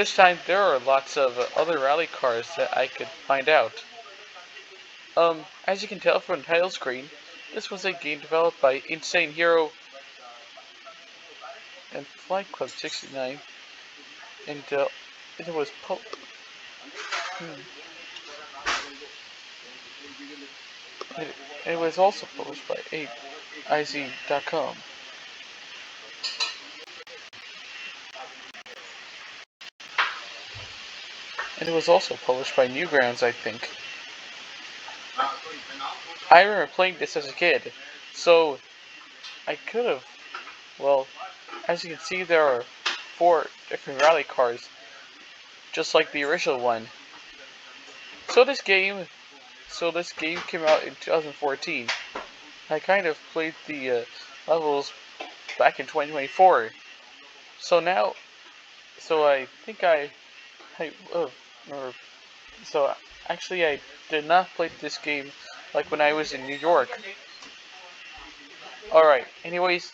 this time there are lots of other rally cars that I could find out. As you can tell from the title screen, this was a game developed by Insane Hero and Flight Club 69, and it was it was also published by IZ.com. And it was also published by Newgrounds, I think. I remember playing this as a kid, so I could have, well, as you can see there are 4 different rally cars, just like the original one. So this game came out in 2014. I kind of played the levels back in 2024. So I think actually I did not play this game like when I was in New York. Alright, anyways,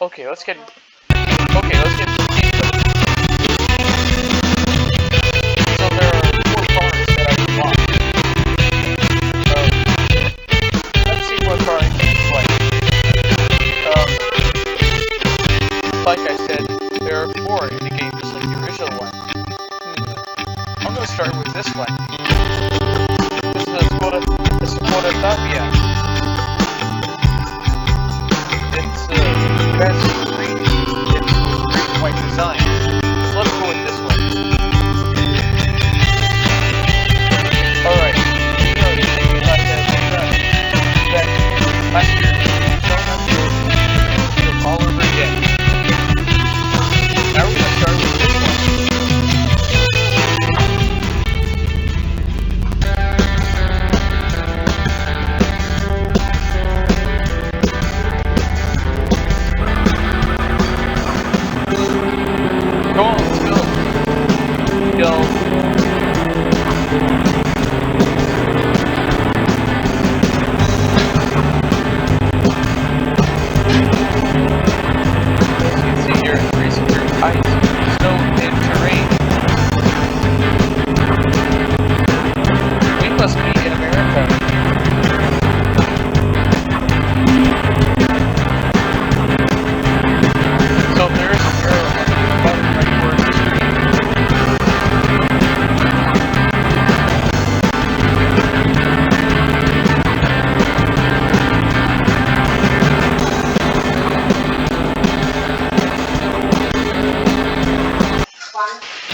okay, let's get to the gameplay. So there are 4 cars that I can watch. Let's see what car I can play. Like I said, there are 4 in the game, just like the original one. I'm gonna start with this one. This is a Skoda Fabia. It's green and white design. So let's go with this one. Alright, last year, so I'm not sure all over again. Now we're gonna start with this one. Go on, let's go. Go.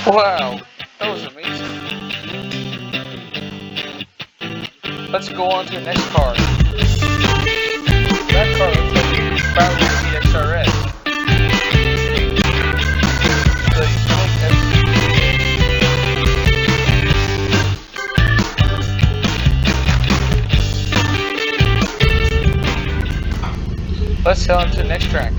Wow, that was amazing. Let's go on to the next car. That car looks like a Fowler CXRS. Let's head on to the next track.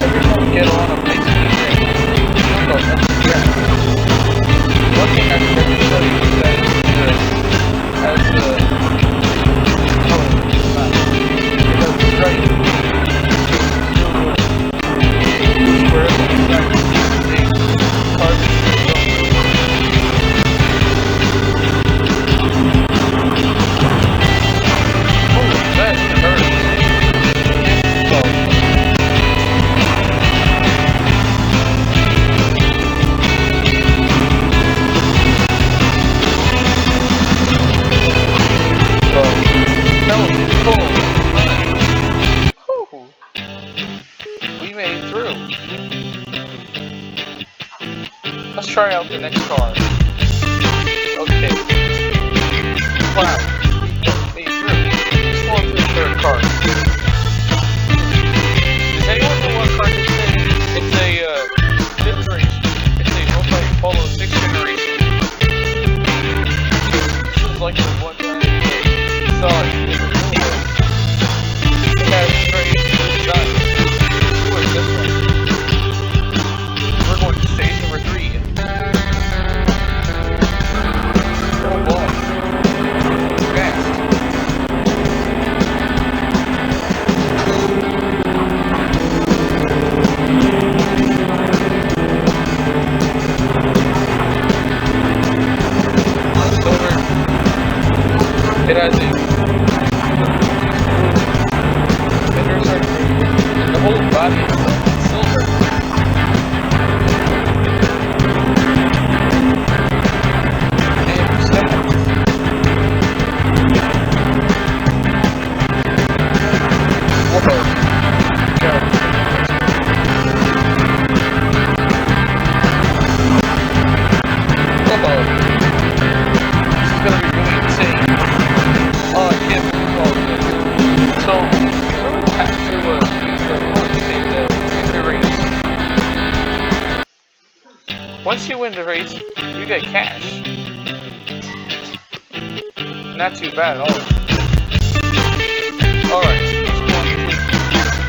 Everyone get on a place to one thing I forgot to tell you is that let's try out the next car. Okay. Wow. Made it through. Let's go on to the third car. Does anyone know what car this is? It's a fifth generation. It's a Volkswagen Polo 6th generation. This is like the one that I saw it. It has very good design. What is this one? We're going to stage number 3. Oh boy. as in fenders are the whole body is silver. And stuff. Whoa. Go. Whoa. This is gonna be really insane. Oh, I can't believe all of this. So, you really have to the race. Once you win the race, you get cash. Not too bad at all. Alright,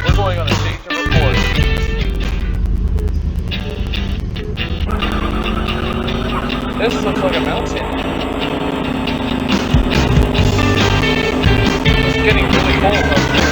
we're going on a stage of report. This looks like a mountain. It's getting really cold up there.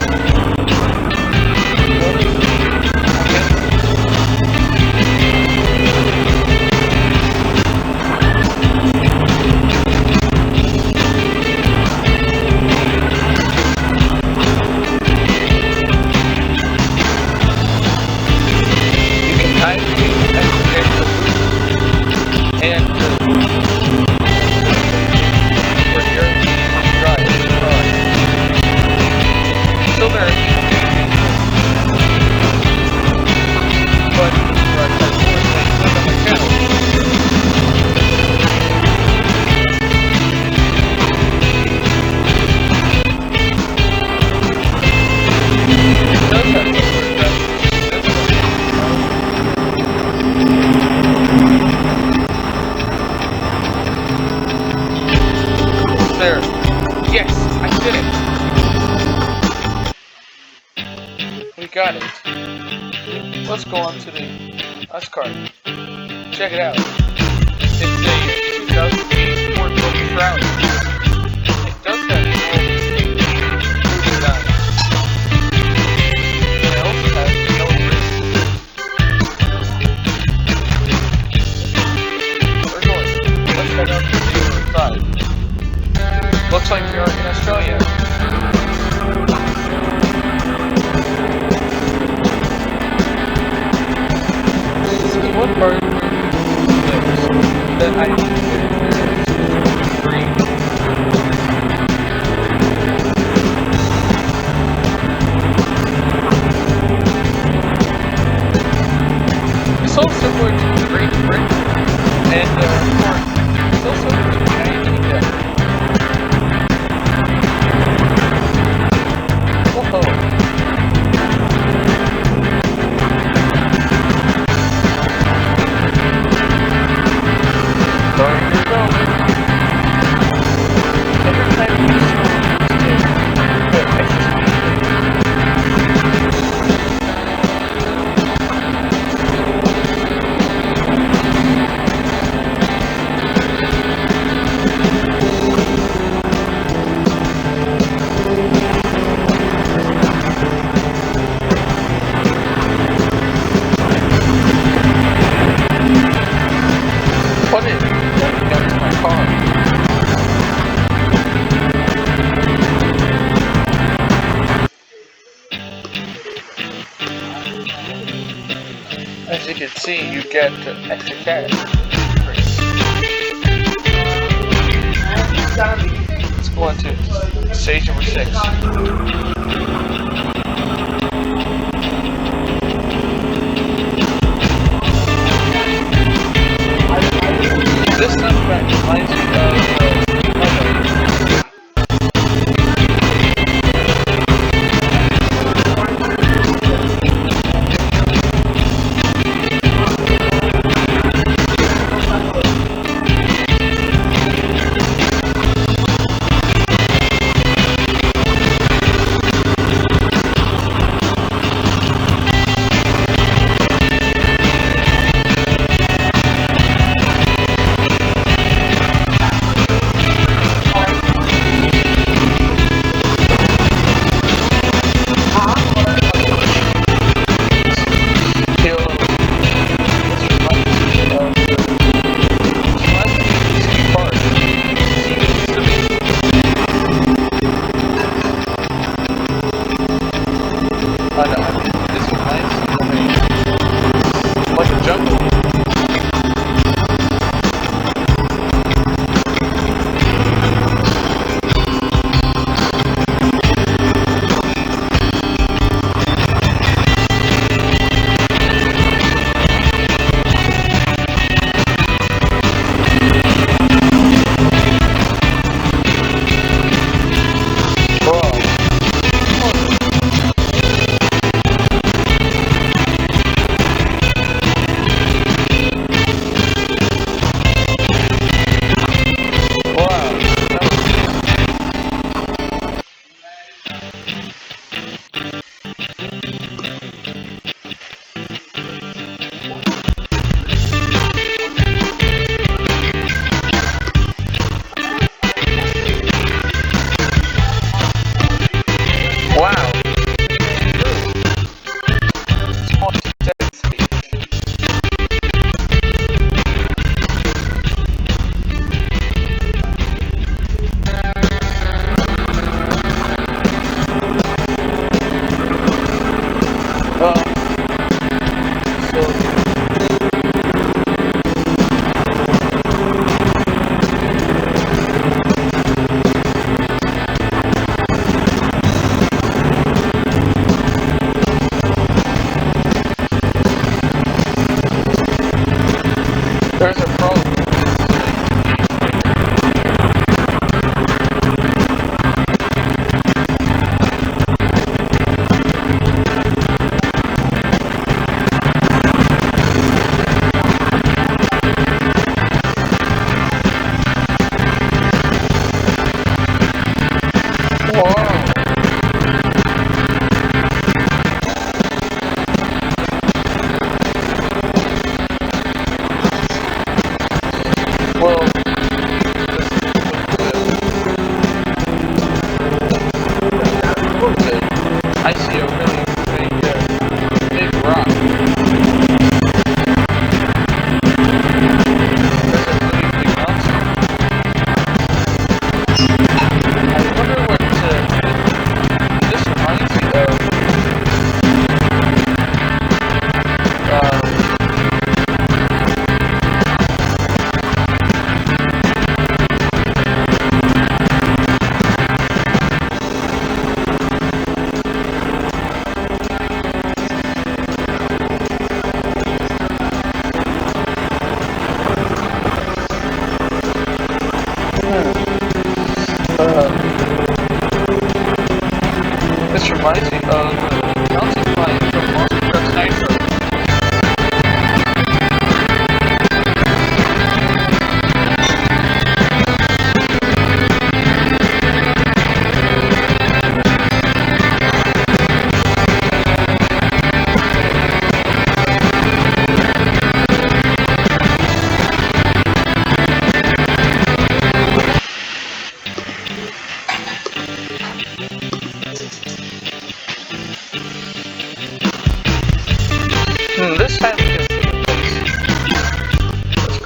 There. Yes, I did it. We got it. Let's go on to the S card. Check it out. It's a 2008 Ford Focus Rally. It does have full design. And it also has no wrist. We're going. Let's head up to the other side. Looks like we are in Australia. This is one part that I green. It's so similar to Great Britain and it's also similar to Canada. As you can see, you get extra cash. Let's go on to stage number 6. This soundtrack reminds me of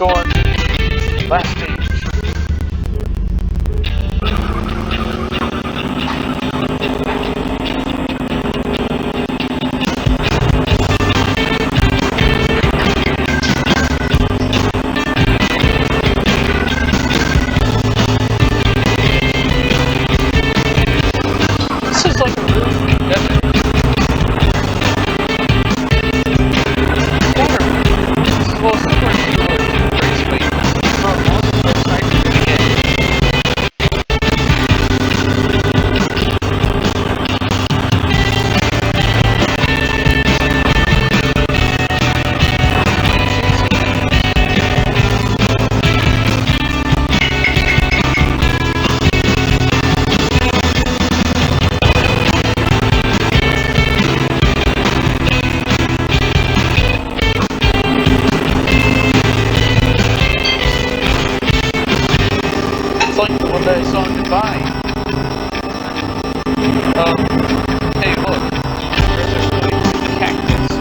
go on to the last stage. This is like a really desert. Water. This is well similar to Raceway from Monster Truck Simulator again. It's like the one that I saw in Dubai. Hey look, there's a really big cactus.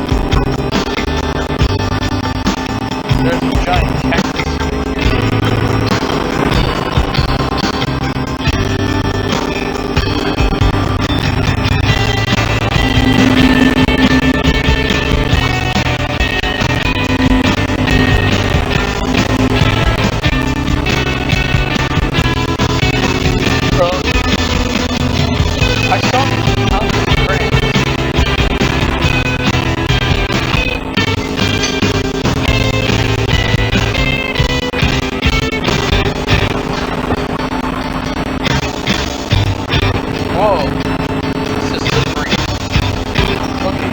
There's a giant cactus right here. I saw how this brand. Whoa, this is slippery. Okay,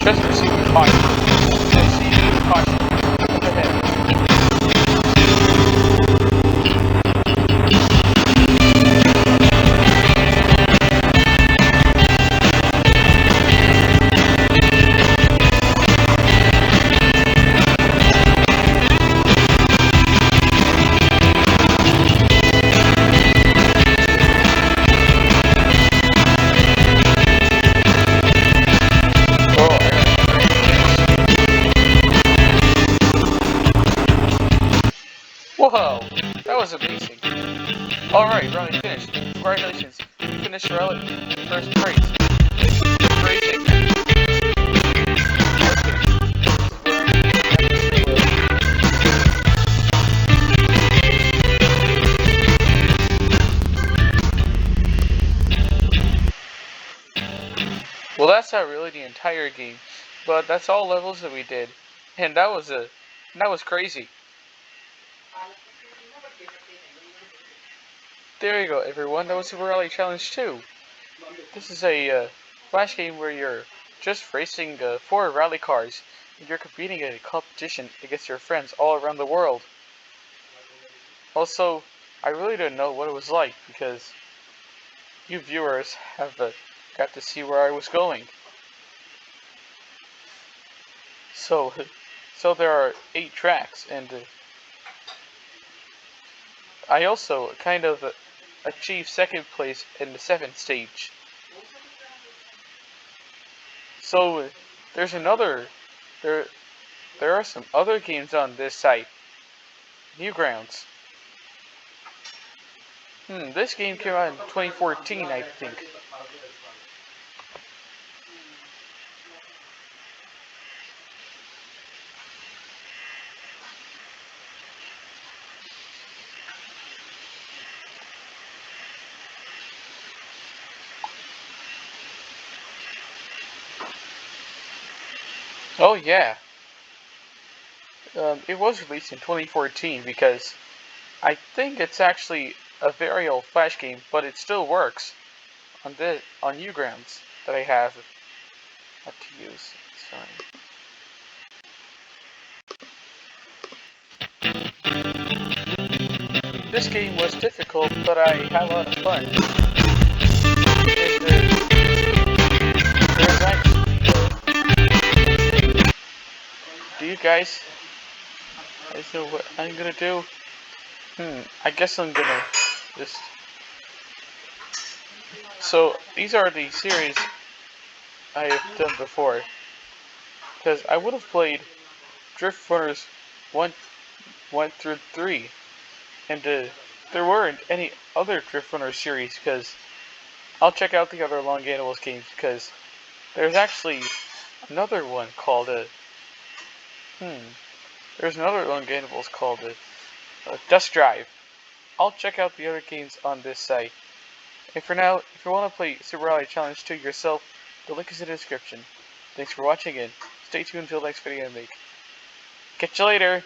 just proceed with caution. Proceed with caution. Up ahead. Whoa, that was amazing. Alright, rally finished. Congratulations. You finished rally first place. Great. Well, that's not really the entire game, but that's all levels that we did, and that was crazy. There you go, everyone. That was Super Rally Challenge 2. This is a flash game where you're just racing 4 rally cars, and you're competing in a competition against your friends all around the world. Also, I really didn't know what it was like because you viewers have got to see where I was going. So, so there are 8 tracks, and I also kind of achieved second place in the 7th stage. So there's another there there are some other games on this site. Newgrounds. This game came out in 2014, I think. Oh yeah. It was released in 2014 because I think it's actually a very old Flash game, but it still works on Newgrounds that I have to use. Sorry. This game was difficult, but I had a lot of fun. There's actually, do you guys know what I'm gonna do? I guess I'm gonna just. So these are the series I have done before, because I would have played Drift Runners 1, 1 through 3. And there weren't any other Drift Runner series, because I'll check out the other Long Animals games, because there's actually another one called there's another Long Animals called Dust Drive. I'll check out the other games on this site. And for now, if you want to play Super Rally Challenge 2 yourself, the link is in the description. Thanks for watching, and stay tuned until the next video I make. Catch you later!